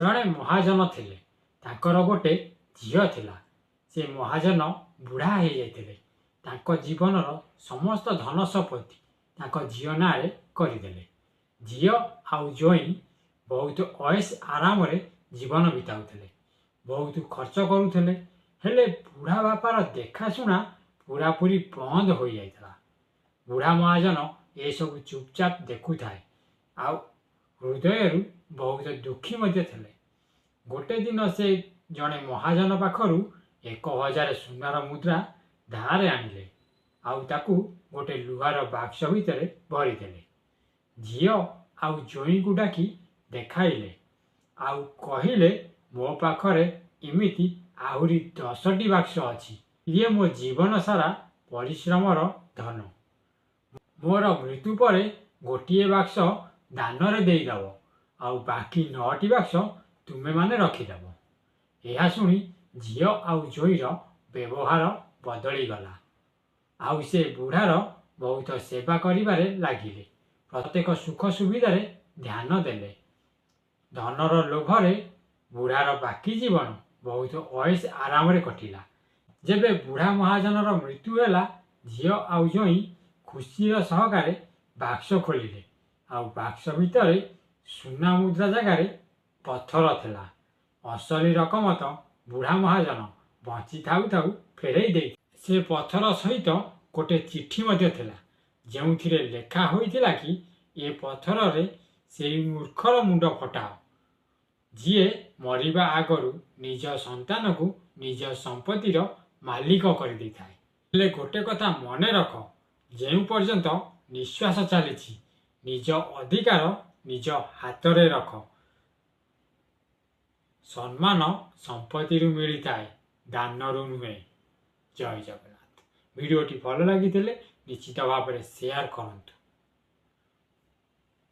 ଜଣେ ମହାଜନ ଥିଲେ। ତାଙ୍କର ଗୋଟେ ଝିଅ ଥିଲା। ସେ ମହାଜନ ବୁଢ଼ା ହେଇଯାଇଥିଲେ। ତାଙ୍କ ଜୀବନର ସମସ୍ତ ଧନ ସମ୍ପତ୍ତି ତାଙ୍କ ଝିଅ ନାଁରେ କରିଦେଲେ। ଝିଅ ଆଉ ଜ୍ୱାଇଁ ବହୁତ ଅଏସ୍ ଆରାମରେ ଜୀବନ ବିତାଉଥିଲେ। ବହୁତ ଖର୍ଚ୍ଚ କରୁଥିଲେ। ହେଲେ ବୁଢ଼ା ବାପାର ଦେଖାଶୁଣା ପୁରାପୁରି ବନ୍ଦ ହୋଇଯାଇଥିଲା। ବୁଢ଼ା ମହାଜନ ଏସବୁ ଚୁପଚାପ ଦେଖୁଥାଏ ଆଉ ହୃଦୟରୁ ବହୁତ ଦୁଃଖୀ ମଧ୍ୟ ଥିଲେ। ଗୋଟେ ଦିନ ସେ ଜଣେ ମହାଜନ ପାଖରୁ 1000 ସୁନାର ମୁଦ୍ରା ଧାରେ ଆଣିଲେ ଆଉ ତାକୁ ଗୋଟେ ଲୁହାର ବାକ୍ସ ଭିତରେ ଭରିଦେଲେ। ଝିଅ ଆଉ ଜ୍ୱାଇଁଙ୍କୁ ଡାକି ଦେଖାଇଲେ ଆଉ କହିଲେ, ମୋ ପାଖରେ ଏମିତି ଆହୁରି 10ଟି ବାକ୍ସ ଅଛି। ଇଏ ମୋ ଜୀବନ ସାରା ପରିଶ୍ରମର ଧନ। ମୋର ମୃତ୍ୟୁ ପରେ ଗୋଟିଏ ବାକ୍ସ ଦାନରେ ଦେଇଦେବ ଆଉ ବାକି 9ଟି ବାକ୍ସ ତୁମେମାନେ ରଖିଦେବ। ଏହା ଶୁଣି ଝିଅ ଆଉ ଜ୍ୱାଇଁର ବ୍ୟବହାର ବଦଳିଗଲା ଆଉ ସେ ବୁଢ଼ାର ବହୁତ ସେବା କରିବାରେ ଲାଗିଲେ। ପ୍ରତ୍ୟେକ ସୁଖ ସୁବିଧାରେ ଧ୍ୟାନ ଦେଲେ। ଧନର ଲୋଭରେ ବୁଢ଼ାର ବାକି ଜୀବନ ବହୁତ ଅଏସ୍ ଆରାମରେ କଟିଲା। ଯେବେ ବୁଢ଼ା ମହାଜନର ମୃତ୍ୟୁ ହେଲା, ଝିଅ ଆଉ ଜ୍ୱାଇଁ ଖୁସିର ସହକାରେ ବାକ୍ସ ଖୋଲିଲେ ଆଉ ବାକ୍ସ ଭିତରେ ସୁନା ମୁଦ୍ରା ଜାଗାରେ ପଥର ଥିଲା। ଅସଲି ରକମ ତ ବୁଢ଼ା ମହାଜନ ବଞ୍ଚି ଥାଉ ଥାଉ ଫେରେଇ ଦେଇଥିଲେ। ସେ ପଥର ସହିତ ଗୋଟେ ଚିଠି ମଧ୍ୟ ଥିଲା, ଯେଉଁଥିରେ ଲେଖା ହୋଇଥିଲା କି ଏ ପଥରରେ ସେଇ ମୂର୍ଖର ମୁଣ୍ଡ ଫଟାଅ, ଯିଏ ମରିବା ଆଗରୁ ନିଜ ସନ୍ତାନକୁ ନିଜ ସମ୍ପତ୍ତିର ମାଲିକ କରିଦେଇଥାଏ। ହେଲେ ଗୋଟେ କଥା ମନେ ରଖ, ଯେଉଁ ପର୍ଯ୍ୟନ୍ତ ନିଶ୍ୱାସ ଚାଲିଛି ନିଜ ଅଧିକାର ନିଜ ହାତରେ ରଖ। ସମ୍ମାନ ସମ୍ପତ୍ତିରୁ ମିଳିଥାଏ, ଦାନରୁ ନୁହେଁ। ଜୟ ଜଗନ୍ନାଥ। ଭିଡ଼ିଓଟି ଭଲ ଲାଗିଥିଲେ ନିଶ୍ଚିତ ଭାବରେ ସେୟାର କରନ୍ତୁ।